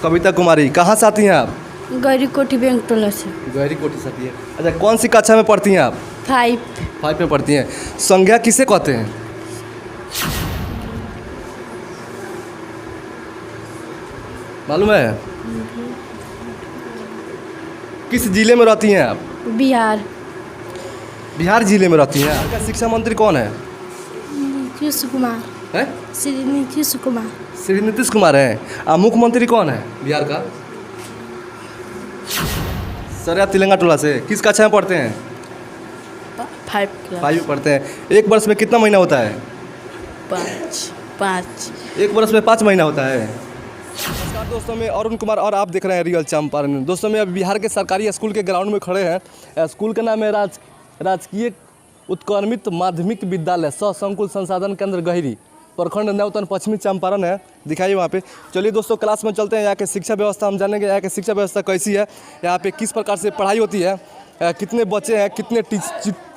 कविता कुमारी कहाँ से आती हैं आप? गौरी कोठी बैंक टोला से। गहरी कोठी से आती है। अच्छा, कौन सी कक्षा में पढ़ती हैं आप? 5। 5 में पढ़ती हैं। संज्ञा किसे कहते हैं? मालूम है? किस जिले में रहती हैं आप? बिहार। बिहार जिले में रहती हैं। आपका शिक्षा मंत्री कौन है? नीतीश कुमार। हैं? श्री नीतीश कुमार। श्री नीतीश कुमार हैं। मुख्यमंत्री कौन है बिहार का? सरिया तिलंगा टोला से। किस कक्षा में पढ़ते हैं? 5 क्लास। 5 में पढ़ते हैं। एक वर्ष में कितना महीना होता है? 5। एक वर्ष में 5 महीना होता है। नमस्कार दोस्तों, मैं अरुण कुमार और आप देख रहे हैं रियल चंपारण। दोस्तों, मैं अभी बिहार के सरकारी स्कूल के ग्राउंड में खड़े हैं। स्कूल का नाम है राजकीय उत्क्रमित माध्यमिक विद्यालय सह संकुल संसाधन केंद्र गहरी, प्रखंड नौतन, पश्चिमी चंपारण है। दिखाइए वहाँ पे। चलिए दोस्तों, क्लास में चलते हैं। यहाँ के शिक्षा व्यवस्था हम जानेंगे। यहाँ की शिक्षा व्यवस्था कैसी है, यहाँ पे किस प्रकार से पढ़ाई होती है, कितने बच्चे हैं, कितने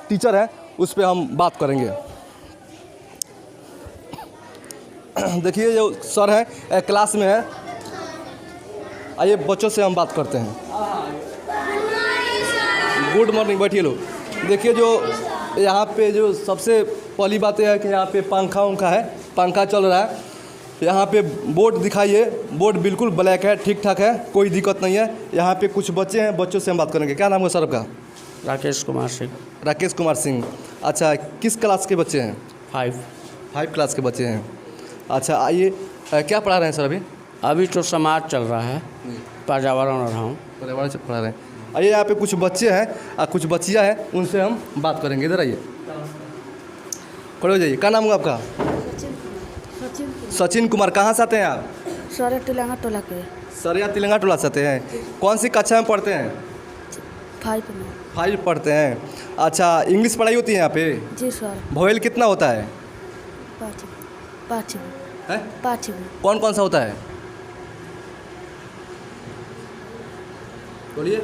टीचर हैं, उस पर हम बात करेंगे। देखिए जो सर हैं क्लास में है। आइए बच्चों से हम बात करते हैं। गुड मॉर्निंग, बैठिए लोग। देखिए जो यहाँ पे जो सबसे पहली बात यह है कि यहाँ पे पंखा है, पंखा चल रहा है। यहाँ पे बोर्ड दिखाइए, बोर्ड बिल्कुल ब्लैक है, ठीक ठाक है, कोई दिक्कत नहीं है। यहाँ पे कुछ बच्चे हैं, बच्चों से हम बात करेंगे। क्या नाम है सर आपका? राकेश कुमार सिंह। राकेश कुमार सिंह। अच्छा, किस क्लास के बच्चे हैं? 5 क्लास के बच्चे हैं। अच्छा, आइए क्या पढ़ा रहे हैं सर अभी? अभी तो समाज चल रहा है, पर्यावरण और हम पर्यावरण से पढ़ा रहे हैं। आइए यहाँ पे कुछ बच्चे हैं और कुछ बच्चियाँ हैं, उनसे हम बात करेंगे। इधर आइए, खड़े हो जाइए। क्या नाम है आपका? सचिन कुमार। कहाँ से आते हैं आप? सरिया तिलंगा टोला के। सरिया तिलंगा टोला से आते हैं। कौन सी कक्षा में पढ़ते हैं? 5 में। 5 पढ़ते हैं। अच्छा, इंग्लिश पढ़ाई होती है यहाँ पे? जी सर। वोवेल कितना होता है? 5 है? 5 में। कौन कौन सा होता है? बोलिए।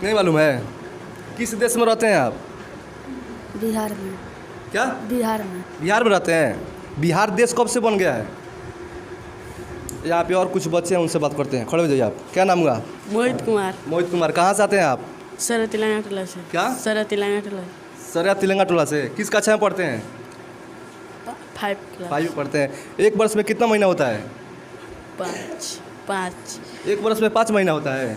नहीं मालूम है? किस देश में रहते हैं आप? बिहार में। क्या? बिहार में। बिहार में रहते हैं। बिहार देश कब से बन गया है? यहाँ पे और कुछ बच्चे हैं, उनसे बात करते हैं। खड़े हो जाइए आप। क्या नाम हुआ? मोहित कुमार। मोहित कुमार। कहाँ से आते हैं आप? सरिया तिलंगा टोला से। क्या? सरिया तिलंगा टोला। सरिया तिलंगा टोला से। किस कक्षा में पढ़ते हैं? 5 क्लास। 5 में पढ़ते हैं। एक वर्ष में कितना महीना होता है? 5। एक वर्ष में 5 महीना होता है।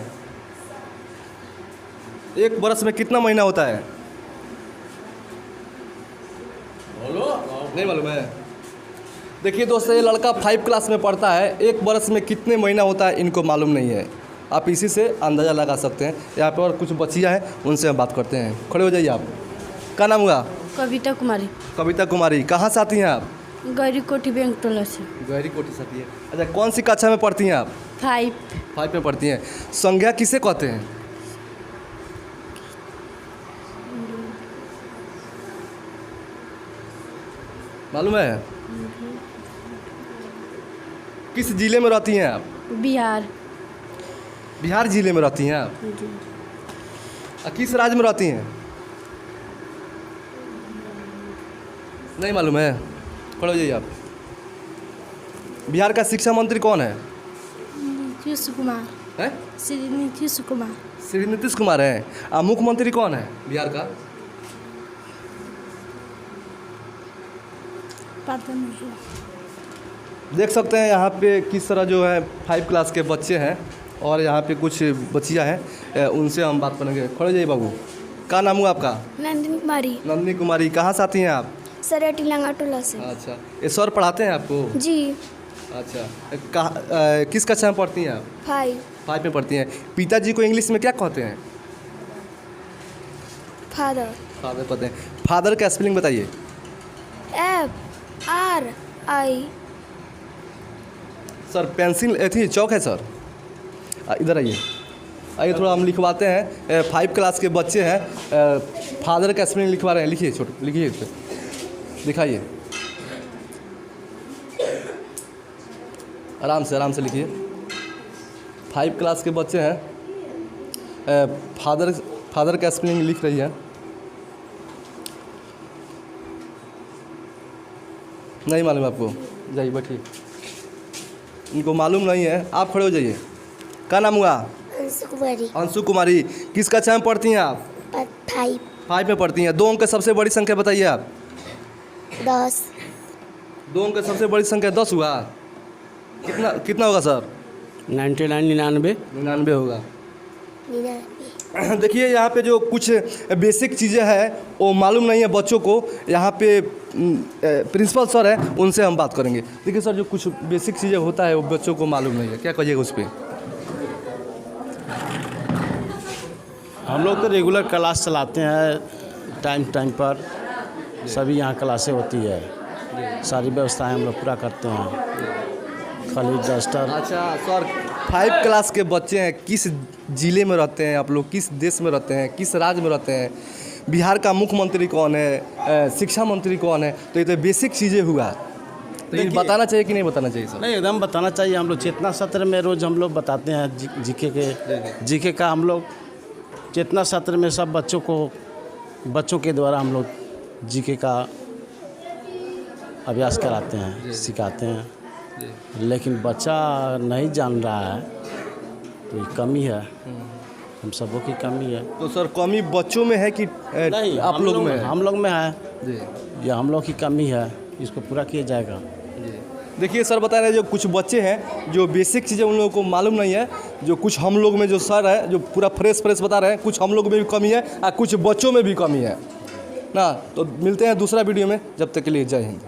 एक वर्ष में कितना महीना होता है? नहीं मालूम है? देखिए दोस्तों, ये लड़का 5 क्लास में पढ़ता है। एक वर्ष में कितने महीना होता है इनको मालूम नहीं है। आप इसी से अंदाज़ा लगा सकते हैं। यहाँ पे और कुछ बच्चियाँ हैं, उनसे हम बात करते हैं। खड़े हो जाइए आप। क्या नाम हुआ? कविता कुमारी। कविता कुमारी। कहाँ से आती हैं आप? गौरी कोठी बैंक टोला से। गहरी कोठी से आती है। अच्छा, कौन सी कक्षा में पढ़ती हैं आप? 5। में पढ़ती हैं। संज्ञा किसे कहते हैं? मालूम है? किस जिले में रहती हैं आप? बिहार। बिहार जिले में रहती हैं आप। किस राज्य में रहती हैं? नहीं मालूम है? खड़े हो जाइए आप। बिहार का शिक्षा मंत्री कौन है? नीतीश कुमार। हैं? श्री नीतीश कुमार। श्री नीतीश कुमार हैं। मुख्यमंत्री कौन है बिहार का? पता नहीं। देख सकते हैं यहाँ पे किस तरह जो है 5 क्लास के बच्चे हैं और यहाँ पे कुछ बच्चियाँ हैं, उनसे हम बात करेंगे। खड़े जाइए बाबू। क्या नाम हुआ आपका? नंदिनी कुमारी। नंदिनी कुमारी। कहाँ से आती हैं आप? सरिया तिलंगा टोला से। अच्छा, ये सर पढ़ाते हैं आपको? जी। अच्छा, कहाँ किस कक्षा में पढ़ती हैं आप? 5 में पढ़ती हैं। पिताजी को इंग्लिश में क्या कहते हैं? फादर। फादर कहते हैं। फादर का स्पेलिंग बताइए। FRI। सर पेंसिल थी चौक है सर। इधर आइए। आइए थोड़ा हम लिखवाते हैं। 5 क्लास के बच्चे हैं। फादर का स्पेलिंग लिखवा रहे हैं। लिखिए छोटे, लिखिए इस पे, दिखाइए। आराम से लिखिए। 5 क्लास के बच्चे हैं। फादर का स्पेलिंग लिख रही है। नहीं मालूम आपको? जाइए बैठिए। इनको मालूम नहीं है। आप खड़े हो जाइए। क्या नाम हुआ? अंशु कुमारी। अंशु कुमारी। किस कक्षा में पढ़ती हैं आप? 5 5 में पढ़ती हैं। 2 अंक की सबसे बड़ी संख्या बताइए आप। 10 2 अंक की सबसे बड़ी संख्या 10 हुआ। कितना कितना होगा सर? 99 99 99 होगा। 99। देखिए यहाँ पे जो कुछ बेसिक चीज़ें हैं वो मालूम नहीं है बच्चों को। यहाँ पे प्रिंसिपल सर हैं, उनसे हम बात करेंगे। देखिए सर, जो कुछ बेसिक चीज़ें होता है वो बच्चों को मालूम नहीं है, क्या कहिएगा उस पर? हम लोग तो रेगुलर क्लास चलाते हैं टाइम पर। सभी यहाँ क्लासें होती है, सारी व्यवस्थाएं हम लोग पूरा करते हैं। खाली डस्टर। अच्छा सर, 5 क्लास के बच्चे हैं, किस ज़िले में रहते हैं आप लोग? किस देश में रहते हैं? किस राज्य में रहते हैं? बिहार का मुख्यमंत्री कौन है? शिक्षा मंत्री कौन है? तो ये तो बेसिक चीज़ें हुआ। तो ये बताना चाहिए कि नहीं बताना चाहिए सर? नहीं, एकदम बताना चाहिए। हम लोग चेतना सत्र में रोज़ हम लोग बताते हैं जीके का। हम लोग चेतना सत्र में सब बच्चों के द्वारा हम लोग जीके का अभ्यास कराते हैं, सिखाते हैं। लेकिन बच्चा नहीं जान रहा है, तो ये कमी है, हम सबों की कमी है। तो सर कमी बच्चों में है कि नहीं, आप लोग में है? हम लोग में है जी। ये हम लोग की कमी है, इसको पूरा किया जाएगा। देखिए सर बता रहे हैं जो कुछ बच्चे हैं जो बेसिक चीज़ें उन लोगों को मालूम नहीं है। जो कुछ हम लोग में जो सर है जो पूरा फ्रेश बता रहे हैं, कुछ हम लोग में भी कमी है और कुछ बच्चों में भी कमी है ना। तो मिलते हैं दूसरा वीडियो में, जब तक के लिए जय हिंद।